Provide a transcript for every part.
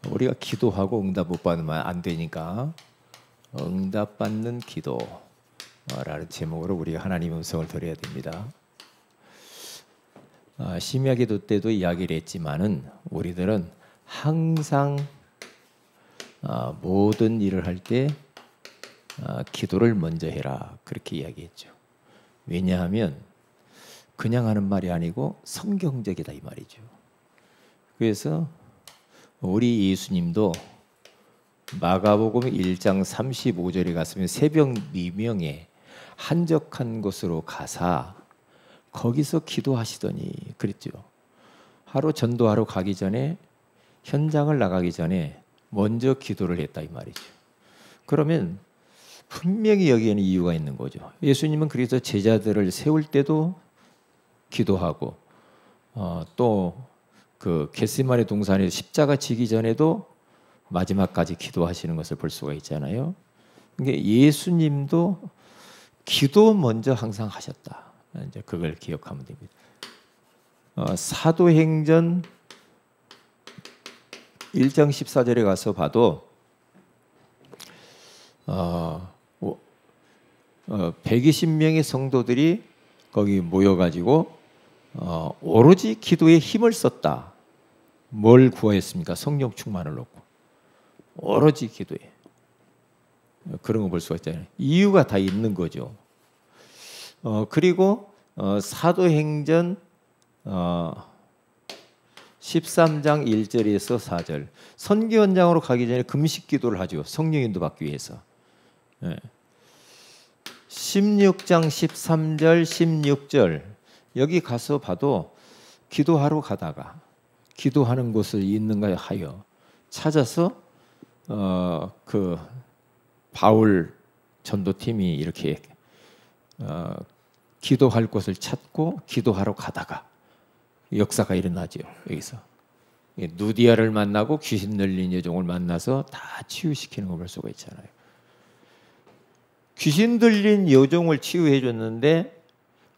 우리가 기도하고 응답 못 받으면 안 되니까 응답받는 기도라는 제목으로 우리가 하나님의 음성을 들어야 됩니다. 심야 기도 때도 이야기를 했지만은 우리들은 항상 모든 일을 할 때 기도를 먼저 해라 그렇게 이야기했죠. 왜냐하면 그냥 하는 말이 아니고 성경적이다 이 말이죠. 그래서 우리 예수님도 마가복음 1장 35절에 갔으면 새벽 미명에 한적한 곳으로 가사 거기서 기도하시더니 그랬죠. 하루 전도하러 가기 전에 현장을 나가기 전에 먼저 기도를 했다 이 말이죠. 그러면 분명히 여기에는 이유가 있는 거죠. 예수님은 그래서 제자들을 세울 때도 기도하고 또 그 겟세마네 동산에 십자가 지기 전에도 마지막까지 기도하시는 것을 볼 수가 있잖아요. 그러니까 예수님도 기도 먼저 항상 하셨다. 이제 그걸 기억하면 됩니다. 사도행전 1장 14절에 가서 봐도 120명의 성도들이 거기 모여가지고 오로지 기도에 힘을 썼다. 뭘 구하였습니까? 성령 충만을 놓고 오로지 기도에 그런 거 볼 수가 있잖아요. 이유가 다 있는 거죠. 그리고 사도행전 13장 1절에서 4절 선교 현장으로 가기 전에 금식 기도를 하죠. 성령 인도 받기 위해서. 16장 13절 16절 여기 가서 봐도 기도하러 가다가 기도하는 곳을 있는가 하여 찾아서 그 바울 전도팀이 이렇게 기도할 곳을 찾고 기도하러 가다가 역사가 일어나죠. 여기서 누디아를 만나고 귀신 들린 여종을 만나서 다 치유시키는 걸 볼 수가 있잖아요. 귀신 들린 여종을 치유해 줬는데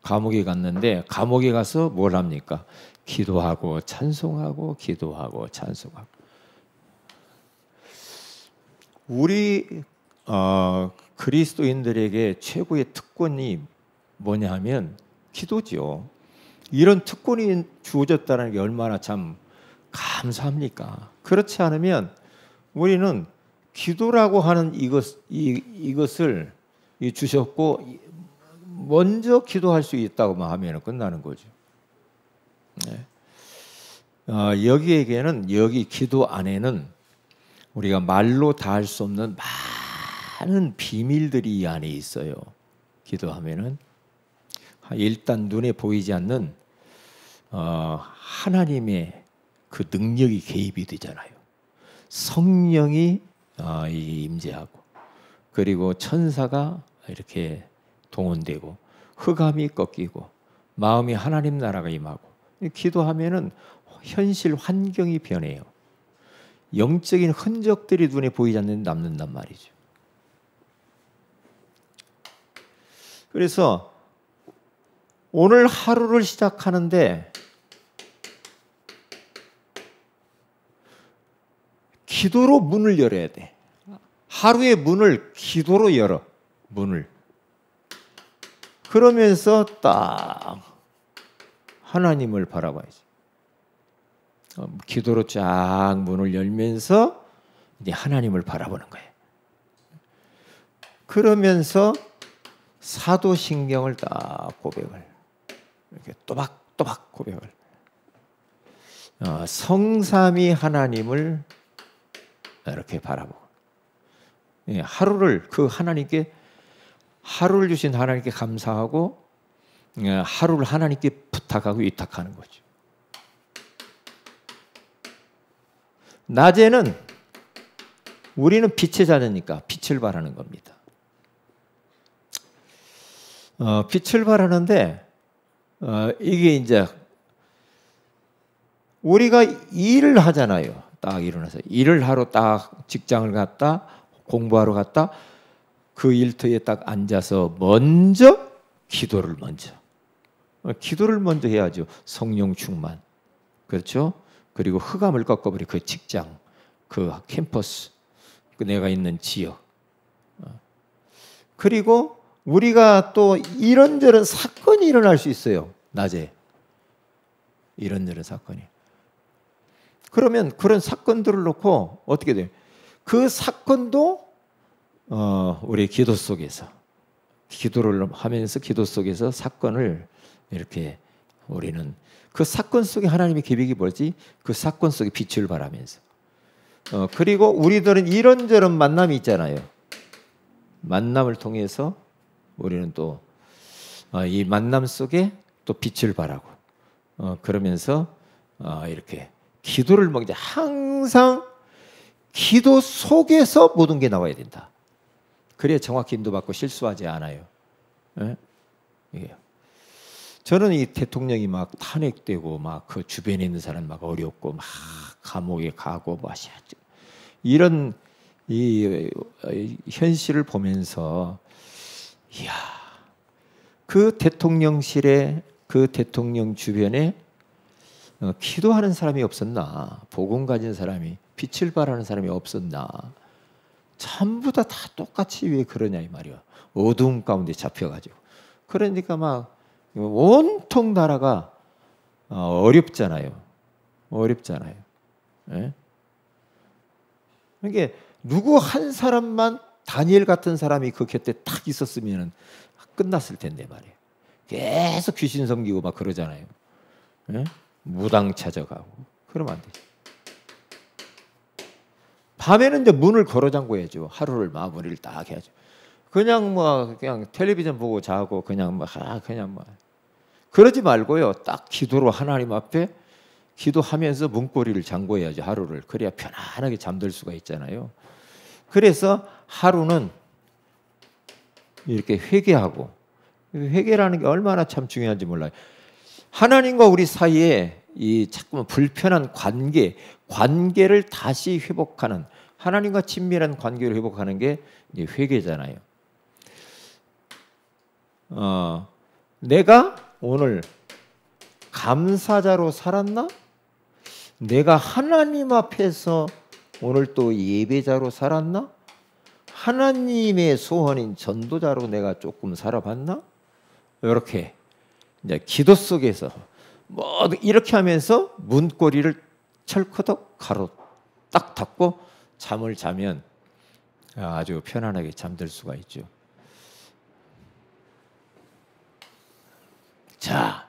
감옥에 갔는데 감옥에 가서 뭘 합니까? 기도하고 찬송하고 기도하고 찬송하고. 우리 그리스도인들에게 최고의 특권이 뭐냐 하면 기도죠. 이런 특권이 주어졌다는 게 얼마나 참 감사합니까? 그렇지 않으면 우리는 기도라고 하는 이것을 주셨고 먼저 기도할 수 있다고 하면 끝나는 거죠. 네. 여기에게는 여기 기도 안에는 우리가 말로 다 할 수 없는 많은 비밀들이 이 안에 있어요. 기도하면은 일단 눈에 보이지 않는 하나님의 그 능력이 개입이 되잖아요. 성령이 임재하고 그리고 천사가 이렇게 동원되고 흑암이 꺾이고 마음이 하나님 나라가 임하고 기도하면은 현실 환경이 변해요. 영적인 흔적들이 눈에 보이지 않는 남는단 말이죠. 그래서 오늘 하루를 시작하는데 기도로 문을 열어야 돼. 하루의 문을 기도로 열어. 문을. 그러면서 딱 하나님을 바라봐야지. 기도로 쫙 문을 열면서 이제 하나님을 바라보는 거예요. 그러면서 사도신경을 딱 고백을 이렇게 또박또박 고백을 성삼위 하나님을 이렇게 바라보고 하루를 그 하나님께 하루를 주신 하나님께 감사하고 하루를 하나님께 부탁하고 위탁하는 거죠. 낮에는 우리는 빛의 자녀니까 빛을 바라는 겁니다. 빛을 바라는데 이게 이제 우리가 일을 하잖아요. 딱 일어나서 일을 하러 딱 직장을 갔다 공부하러 갔다 그 일터에 딱 앉아서 먼저 기도를 먼저 해야죠. 성령 충만. 그렇죠? 그리고 흑암을 꺾어버린 그 직장, 그 캠퍼스, 그 내가 있는 지역. 그리고 우리가 또 이런저런 사건이 일어날 수 있어요. 낮에 이런저런 사건이. 그러면 그런 사건들을 놓고 어떻게 돼요? 그 사건도 우리 기도 속에서, 기도를 하면서 기도 속에서 사건을 이렇게 우리는 그 사건 속에 하나님의 계획이 뭐지? 그 사건 속에 빛을 발하면서. 그리고 우리들은 이런저런 만남이 있잖아요. 만남을 통해서 우리는 또 이 만남 속에 또 빛을 발하고, 그러면서 이렇게 기도를 먹자. 항상 기도 속에서 모든 게 나와야 된다. 그래야 정확히 인도받고 실수하지 않아요. 예? 저는 이 대통령이 막 탄핵되고 막 그 주변에 있는 사람 막 어렵고 막 감옥에 가고 막 이런 이 현실을 보면서, 이야, 그 대통령실에, 그 대통령 주변에 기도하는 사람이 없었나? 복음 가진 사람이, 빛을 발하는 사람이 없었나? 전부 다 똑같이 왜 그러냐 이 말이야. 어두움 가운데 잡혀가지고. 그러니까 막 온통 나라가 어렵잖아요. 어렵잖아요. 예? 그러니까 누구 한 사람만, 다니엘 같은 사람이 그 곁에 딱 있었으면 끝났을 텐데 말이에요. 계속 귀신 섬기고 막 그러잖아요. 예? 무당 찾아가고 그러면 안 되죠. 밤에는 이제 문을 걸어 잠궈야죠. 하루를 마무리를 딱 해야죠. 그냥 그냥 텔레비전 보고 자고 그냥 그러지 말고요. 딱 기도로 하나님 앞에 기도하면서 문고리를 잠궈야죠. 하루를. 그래야 편안하게 잠들 수가 있잖아요. 그래서 하루는 이렇게 회개하고, 회개라는 게 얼마나 참 중요한지 몰라요. 하나님과 우리 사이에 이 자꾸만 불편한 관계를 다시 회복하는, 하나님과 친밀한 관계를 회복하는 게 이제 회개잖아요. 내가 오늘 감사자로 살았나? 내가 하나님 앞에서 오늘 또 예배자로 살았나? 하나님의 소원인 전도자로 내가 조금 살아봤나? 이렇게 이제 기도 속에서 뭐 이렇게 하면서 문고리를 철커덕 가로 딱 닫고 잠을 자면 아주 편안하게 잠들 수가 있죠. 자,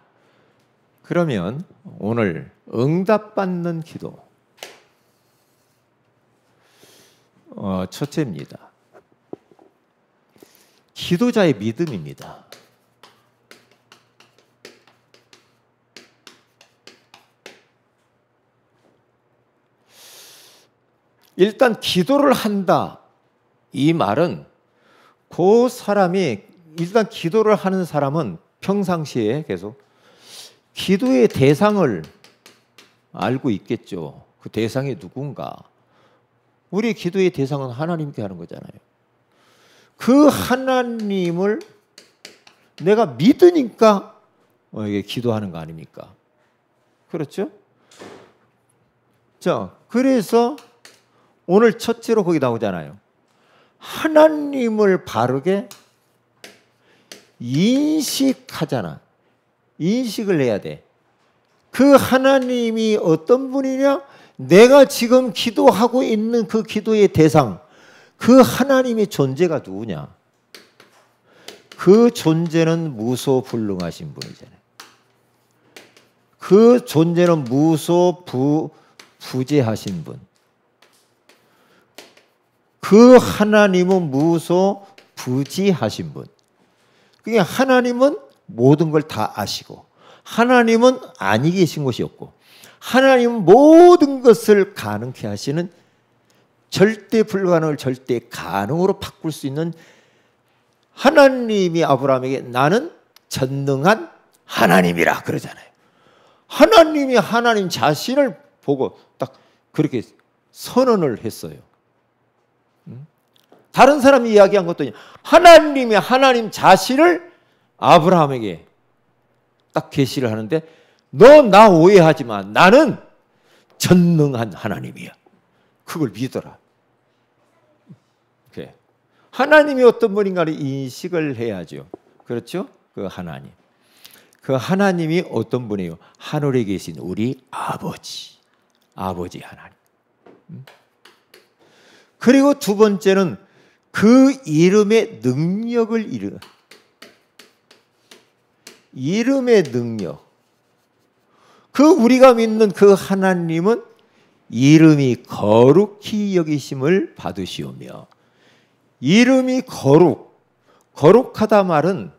그러면 오늘 응답받는 기도, 첫째입니다. 기도자의 믿음입니다. 일단 기도를 한다, 이 말은 그 사람이, 일단 기도를 하는 사람은 평상시에 계속 기도의 대상을 알고 있겠죠. 그 대상이 누군가. 우리 기도의 대상은 하나님께 하는 거잖아요. 그 하나님을 내가 믿으니까 이게 기도하는 거 아닙니까? 그렇죠? 자, 그래서 오늘 첫째로 거기 나오잖아요. 하나님을 바르게 인식하잖아. 인식을 해야 돼. 그 하나님이 어떤 분이냐? 내가 지금 기도하고 있는 그 기도의 대상, 그 하나님의 존재가 누구냐? 그 존재는 무소불능하신 분이잖아요. 그 존재는 무소부재하신 분. 그 하나님은 무소부지하신 분. 그러니까 하나님은 모든 걸 다 아시고, 하나님은 아니 계신 것이 없고, 하나님은 모든 것을 가능케 하시는, 절대 불가능을 절대 가능으로 바꿀 수 있는 하나님이 아브라함에게 나는 전능한 하나님이라 그러잖아요. 하나님이 하나님 자신을 보고 딱 그렇게 선언을 했어요. 다른 사람이 이야기한 것도 아니에요. 하나님이 하나님 자신을 아브라함에게 딱 계시를 하는데, 너 나 오해하지 마. 나는 전능한 하나님이야. 그걸 믿어라. 그래. 하나님이 어떤 분인가를 인식을 해야죠. 그렇죠? 그 하나님. 그 하나님이 어떤 분이에요? 하늘에 계신 우리 아버지. 아버지 하나님. 그리고 두 번째는 그 이름의 능력을 이름의 능력. 그 우리가 믿는 그 하나님은 이름이 거룩히 여기심을 받으시오며, 이름이 거룩하다 말은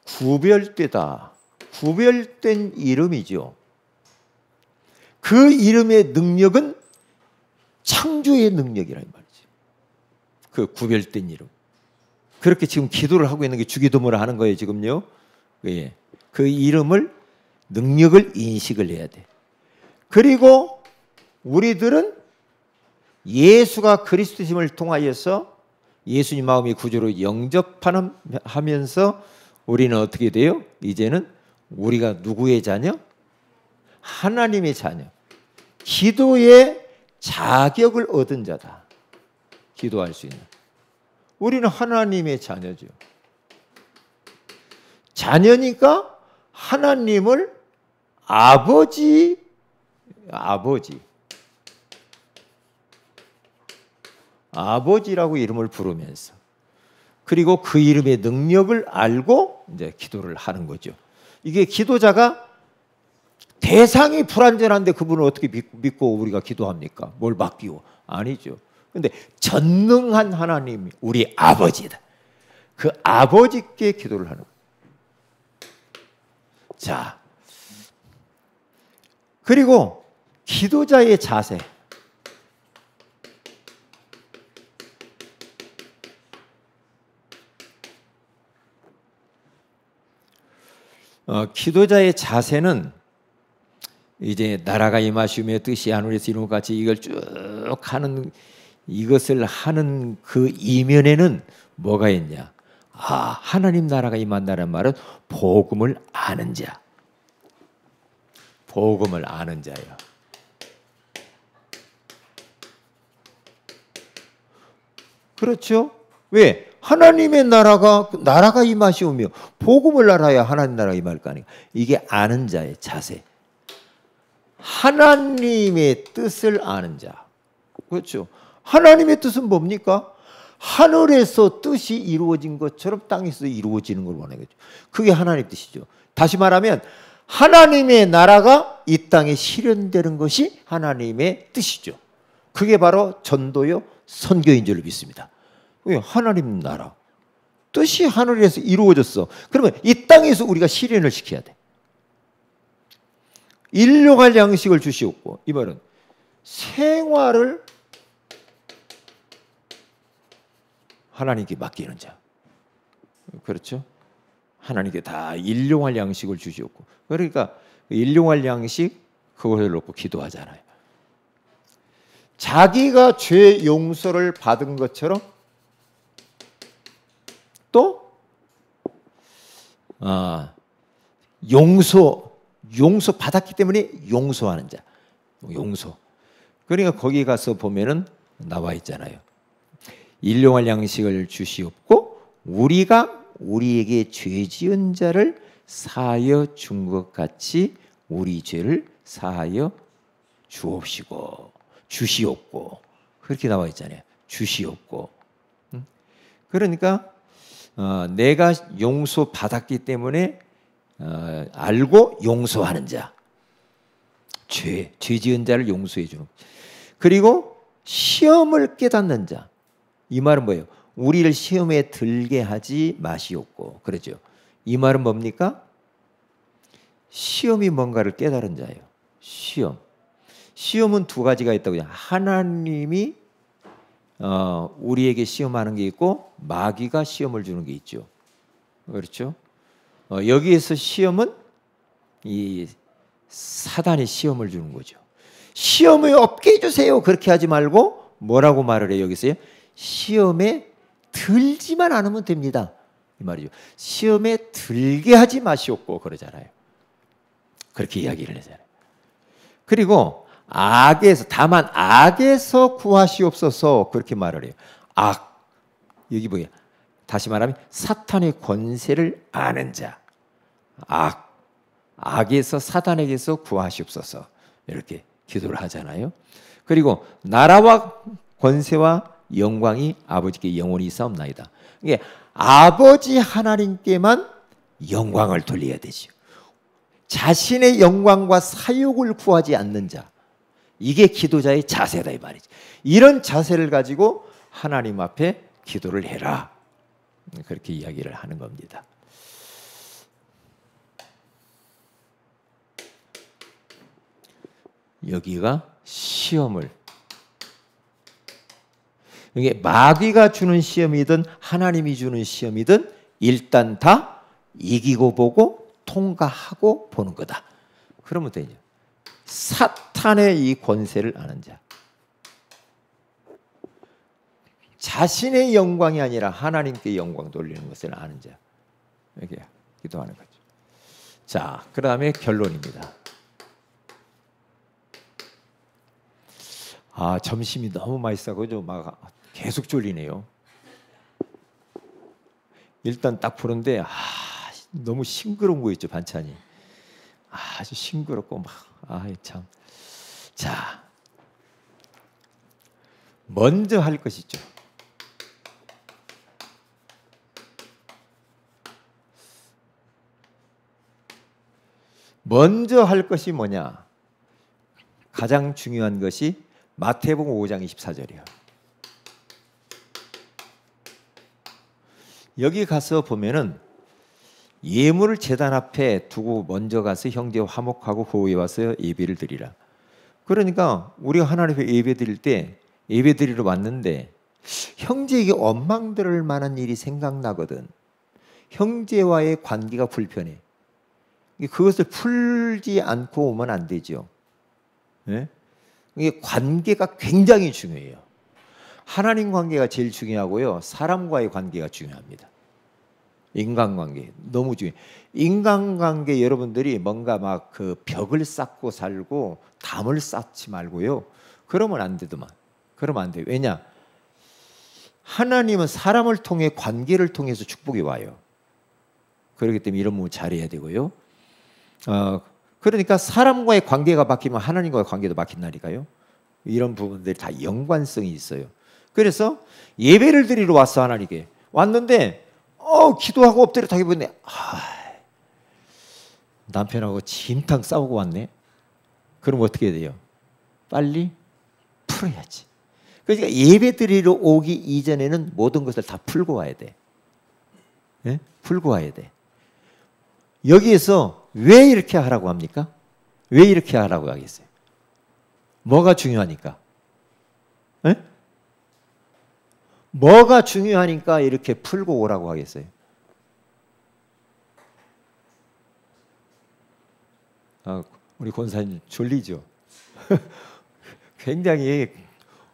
구별되다, 구별된 이름이죠. 그 이름의 능력은 창조의 능력이라 이 말이죠. 그 구별된 이름. 그렇게 지금 기도를 하고 있는 게 주기도문을 하는 거예요, 지금요. 예. 그 이름을, 능력을 인식을 해야 돼. 그리고 우리들은 예수가 그리스도심을 통하여서 예수님 마음이 구주로 영접하면서 우리는 어떻게 돼요? 이제는 우리가 누구의 자녀? 하나님의 자녀. 기도의 자격을 얻은 자다. 기도할 수 있는. 우리는 하나님의 자녀죠. 자녀니까 하나님을 아버지라고 이름을 부르면서, 그리고 그 이름의 능력을 알고 이제 기도를 하는 거죠. 이게 기도자가 대상이 불완전한데 그분을 어떻게 믿고 우리가 기도합니까? 뭘 맡기고? 아니죠. 근데 전능한 하나님이 우리 아버지다. 그 아버지께 기도를 하는 거예요. 자, 그리고 기도자의 자세. 기도자의 자세는 이제 나라가 임하시며 뜻이 하늘에서 이룬 것 같이 이걸 쭉 하는, 이것을 하는 그 이면에는 뭐가 있냐? 하나님 나라가 임한다는 말은 복음을 아는 자. 복음을 아는 자예요. 그렇죠? 왜? 하나님의 나라가 임하시오며 복음을 알아야 하나님 나라가 임할 거 아니에요. 이게 아는 자의 자세. 하나님의 뜻을 아는 자. 그렇죠? 하나님의 뜻은 뭡니까? 하늘에서 뜻이 이루어진 것처럼 땅에서 이루어지는 걸 원하겠죠. 그게 하나님의 뜻이죠. 다시 말하면 하나님의 나라가 이 땅에 실현되는 것이 하나님의 뜻이죠. 그게 바로 전도요 선교인 줄 믿습니다. 왜? 하나님 나라 뜻이 하늘에서 이루어졌어. 그러면 이 땅에서 우리가 실현을 시켜야 돼. 일용할 양식을 주시옵고, 이 말은 생활을 하나님께 맡기는 자. 그렇죠? 하나님께 다 일용할 양식을 주시옵고, 그러니까 일용할 양식 그것을 놓고 기도하잖아요. 자기가 죄 용서를 받은 것처럼 또 용서 받았기 때문에 용서하는 자. 용서. 그러니까 거기 가서 보면은 나와 있잖아요. 일용할 양식을 주시옵고 우리가 우리에게 죄 지은 자를 사하여 준 것 같이 우리 죄를 사하여 주시옵고 그렇게 나와 있잖아요. 주시옵고. 그러니까 내가 용서 받았기 때문에 알고 용서하는 자. 죄 지은 자를 용서해 주는. 그리고 시험을 깨닫는 자. 이 말은 뭐예요? 우리를 시험에 들게 하지 마시옵고. 그러죠. 이 말은 뭡니까? 시험이 뭔가를 깨달은 자예요. 시험은 두 가지가 있다고요. 하나님이 우리에게 시험하는 게 있고 마귀가 시험을 주는 게 있죠. 그렇죠? 여기에서 시험은 이 사단이 시험을 주는 거죠. 시험을 없게 해주세요. 그렇게 하지 말고 뭐라고 말을 해요? 여기서요. 시험에 들지만 않으면 됩니다. 이 말이죠. 시험에 들게 하지 마시옵고 그러잖아요. 그렇게 이야기를 하잖아요. 그리고 악에서, 다만 악에서 구하시옵소서 그렇게 말을 해요. 악, 여기 뭐야? 다시 말하면 사탄의 권세를 아는 자. 악, 악에서, 사단에게서 구하시옵소서 이렇게 기도를 하잖아요. 그리고 나라와 권세와 영광이 아버지께 영원히 있사옵나이다. 이게 아버지 하나님께만 영광을 돌려야 되죠. 자신의 영광과 사욕을 구하지 않는 자, 이게 기도자의 자세다 이 말이죠. 이런 자세를 가지고 하나님 앞에 기도를 해라, 그렇게 이야기를 하는 겁니다. 여기가 시험을, 이게 마귀가 주는 시험이든 하나님이 주는 시험이든 일단 다 이기고 보고 통과하고 보는 거다. 그러면 되죠. 사탄의 이 권세를 아는 자, 자신의 영광이 아니라 하나님께 영광 돌리는 것을 아는 자, 이렇게 기도하는 거죠. 자, 그 다음에 결론입니다. 아, 점심이 너무 맛있어서 좀 막 계속 졸리네요. 일단 딱 보는데 너무 싱그러운 거 있죠, 반찬이. 아주 싱그럽고 막 참. 자, 먼저 할 것이 있죠. 먼저 할 것이 뭐냐? 가장 중요한 것이 마태복음 5장 24절이에요. 여기 가서 보면은 예물을 제단 앞에 두고 먼저 가서 형제와 화목하고 그 후에 와서 예배를 드리라. 그러니까 우리가 하나님 앞에 예배 드릴 때, 예배 드리러 왔는데 형제에게 원망 들을 만한 일이 생각나거든. 형제와의 관계가 불편해. 그것을 풀지 않고 오면 안 되죠. 네? 이게 관계가 굉장히 중요해요. 하나님 관계가 제일 중요하고요, 사람과의 관계가 중요합니다. 인간관계 너무 중요해요. 인간관계 여러분들이 뭔가 막 그 벽을 쌓고 살고 담을 쌓지 말고요. 그러면 안 되더만. 그러면 안 돼요. 왜냐? 하나님은 사람을 통해, 관계를 통해서 축복이 와요. 그렇기 때문에 이런 부분 잘해야 되고요. 그러니까 사람과의 관계가 바뀌면 하나님과의 관계도 바뀐다니까요. 이런 부분들이 다 연관성이 있어요. 그래서 예배를 드리러 왔어. 하나님께 왔는데 기도하고 엎드려 타기 보는데 남편하고 진탕 싸우고 왔네. 그럼 어떻게 해야 돼요? 빨리 풀어야지. 그러니까 예배 드리러 오기 이전에는 모든 것을 다 풀고 와야 돼. 네? 풀고 와야 돼. 여기에서 왜 이렇게 하라고 합니까? 왜 이렇게 하라고 하겠어요? 뭐가 중요하니까? 네? 뭐가 중요하니까 이렇게 풀고 오라고 하겠어요? 우리 권사님 졸리죠? 굉장히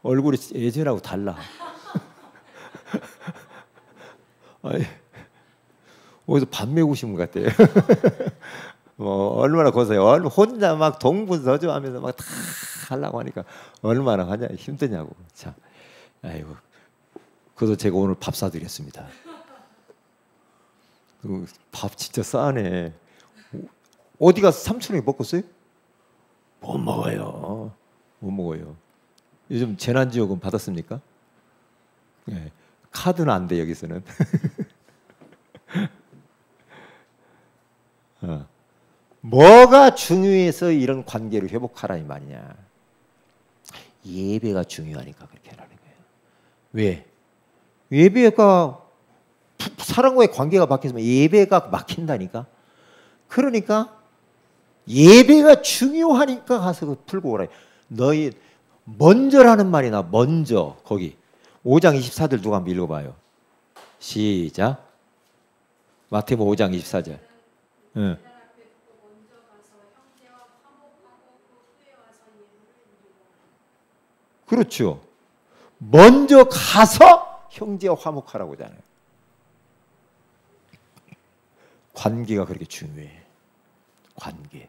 얼굴이 예전하고 달라. 어디서 밥 메우신 것 같아요. 얼마나 고생해요. 혼자 막 동분서주하면서 막 다 하려고 하니까 얼마나 힘드냐고. 참, 아이고. 그래서 제가 오늘 밥 사드렸습니다. 밥 진짜 싸네. 어디 가서 3,000원에 먹었어요? 못 먹어요. 못 먹어요. 요즘 재난지원금 받았습니까? 네. 카드는 안 돼, 여기서는. 뭐가 중요해서 이런 관계를 회복하라 이 말이냐? 예배가 중요하니까 그렇게 하라는 거예요. 왜? 예배가 사람과의 관계가 바뀌면 예배가 막힌다니까. 그러니까 예배가 중요하니까 가서 풀고 오라. 너희 먼저라는 말이나 먼저 거기 5장 24절 누가 한번 읽어봐요. 시작. 마태복음 5장 24절. 응. 그렇죠. 먼저 가서 형제와 화목하라고 하잖아요. 관계가 그렇게 중요해. 관계.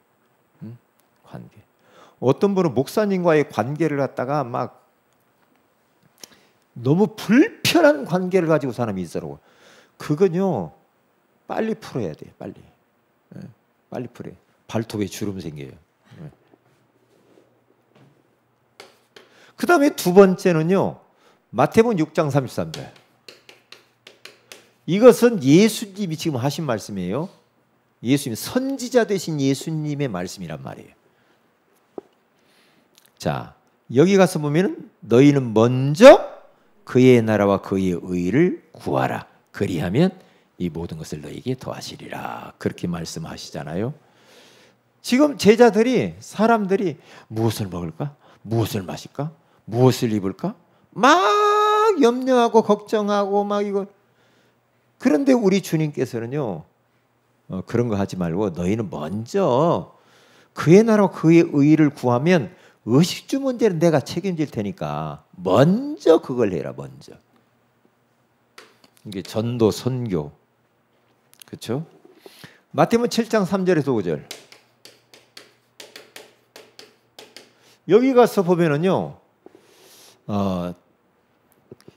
응? 관계. 어떤 분은 목사님과의 관계를 갖다가 막 너무 불편한 관계를 가지고 사람이 있더라고. 그건요 빨리 풀어야 돼. 빨리. 빨리 풀어요. 발톱에 주름 생겨요. 그 다음에 두 번째는요 마태복음 6장 33절. 이것은 예수님이 지금 하신 말씀이에요. 예수님, 선지자 되신 예수님의 말씀이란 말이에요. 자, 여기 가서 보면 너희는 먼저 그의 나라와 그의 의를 구하라. 그리하면 이 모든 것을 너희에게 더하시리라. 그렇게 말씀하시잖아요. 지금 제자들이, 사람들이 무엇을 먹을까? 무엇을 마실까? 무엇을 입을까? 막 염려하고 걱정하고 막 이거. 그런데 우리 주님께서는요 그런 거 하지 말고 너희는 먼저 그의 나라와 그의 의를 구하면 의식주 문제는 내가 책임질 테니까 먼저 그걸 해라. 먼저. 이게 전도 선교. 그렇죠? 마태복음 7장 3절에서 5절. 여기 가서 보면은요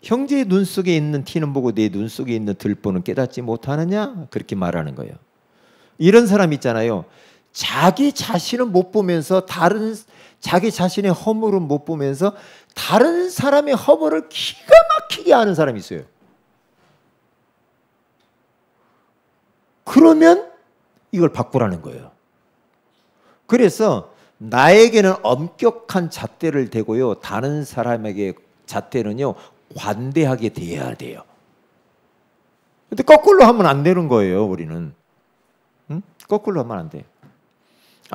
형제의 눈 속에 있는 티는 보고 내 눈 속에 있는 들보는 깨닫지 못하느냐? 그렇게 말하는 거예요. 이런 사람 있잖아요. 자기 자신은 못 보면서 자기 자신의 허물은 못 보면서 다른 사람의 허물을 기가 막히게 아는 사람이 있어요. 그러면 이걸 바꾸라는 거예요. 그래서 나에게는 엄격한 잣대를 대고요 다른 사람에게 잣대는요 관대하게 대해야 돼요. 근데 거꾸로 하면 안 되는 거예요. 우리는 거꾸로 하면 안 돼.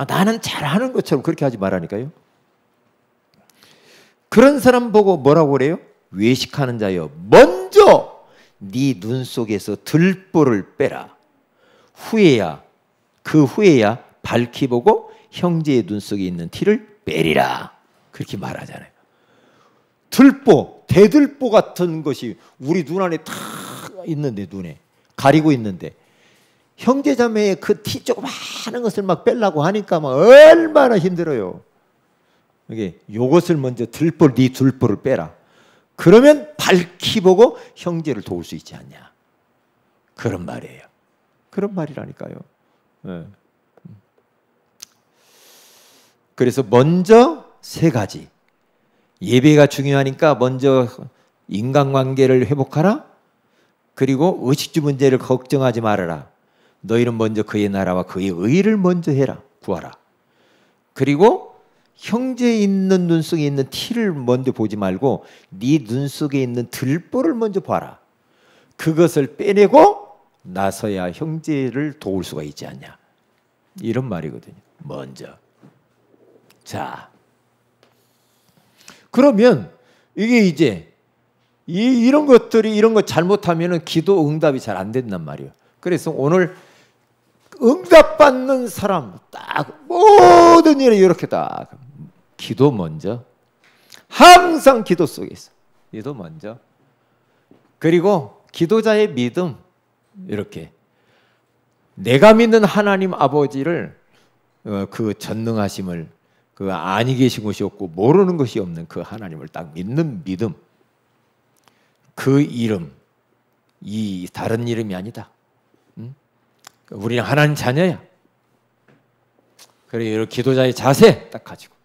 나는 잘하는 것처럼 그렇게 하지 말라니까요. 그런 사람 보고 뭐라고 그래요? 외식하는 자여, 먼저 네 눈 속에서 들보를 빼라. 후에야, 그 후에야 밝히 보고 형제의 눈 속에 있는 티를 빼리라. 그렇게 말하잖아요. 들보, 대들보 같은 것이 우리 눈 안에 다 있는데, 눈에 가리고 있는데 형제자매의 그 티 조그마한 것을 막 빼려고 하니까 막 얼마나 힘들어요. 이게 요것을 먼저 네 들보를 빼라. 그러면 밝히 보고 형제를 도울 수 있지 않냐. 그런 말이에요. 그런 말이라니까요. 네. 그래서 먼저 세 가지. 예배가 중요하니까 먼저 인간관계를 회복하라. 그리고 의식주 문제를 걱정하지 말아라. 너희는 먼저 그의 나라와 그의 의를 먼저 해라. 구하라. 그리고 형제 있는 눈 속에 있는 티를 먼저 보지 말고 네 눈 속에 있는 들보를 먼저 봐라. 그것을 빼내고 나서야 형제를 도울 수가 있지 않냐. 이런 말이거든요. 먼저. 자, 그러면 이게 이제 이런 것들이 이런 거 잘못하면은 기도 응답이 잘 안 된단 말이에요. 그래서 오늘 응답받는 사람 딱 모든 일에 이렇게 딱 기도 먼저, 항상 기도 속에 있어. 기도 먼저. 그리고 기도자의 믿음, 이렇게 내가 믿는 하나님 아버지를 그 전능하심을 그 아니 계신 것이 없고 모르는 것이 없는 그 하나님을 딱 믿는 믿음. 그 이름, 이 다른 이름이 아니다. 우리는 하나님 자녀야. 그래, 이런 기도자의 자세 딱 가지고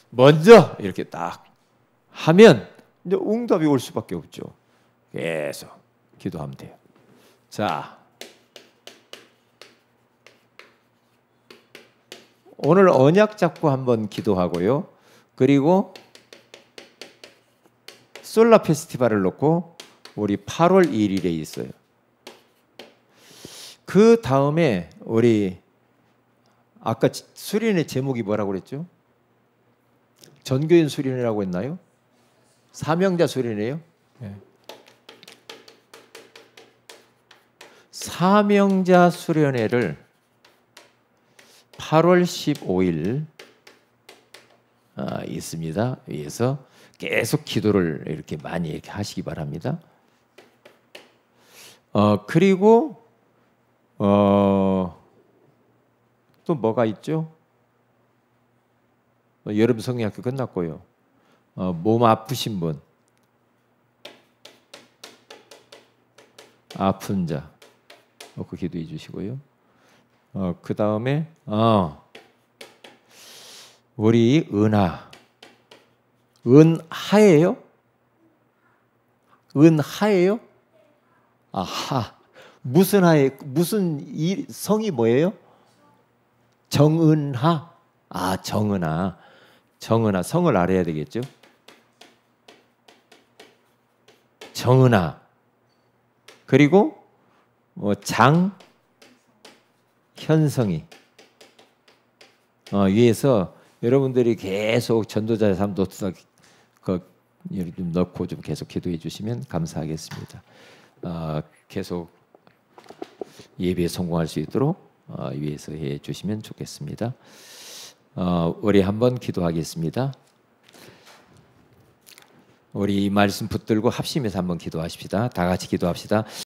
먼저 이렇게 딱 하면 이제 응답이 올 수밖에 없죠. 계속 기도하면 돼요. 자, 오늘 언약 잡고 한번 기도하고요. 그리고 솔라 페스티벌을 놓고 우리 8월 1일에 있어요. 그 다음에 우리 아까 수련회 제목이 뭐라고 그랬죠? 전교인 수련회라고 했나요? 사명자 수련회요? 네. 사명자 수련회를 8월 15일 있습니다. 위해서 계속 기도를 이렇게 많이 이렇게 하시기 바랍니다. 그리고 또 뭐가 있죠? 여름 성리학교 끝났고요. 몸 아프신 분, 아픈 자 놓고 기도해 주시고요. 그 다음에 우리 은하예요? 은하예요? 아하, 무슨 하에 무슨 성이 뭐예요? 정은하. 정은하 성을 알아야 되겠죠? 정은하. 그리고 장현성이 위에서 여러분들이 계속 전도자의 삶도 좀 넣고 좀 계속 기도해 주시면 감사하겠습니다. 계속 예배에 성공할 수 있도록 위에서 해 주시면 좋겠습니다. 우리 한번 기도하겠습니다. 우리 이 말씀 붙들고 합심해서 한번 기도하십시다. 다 같이 기도합시다.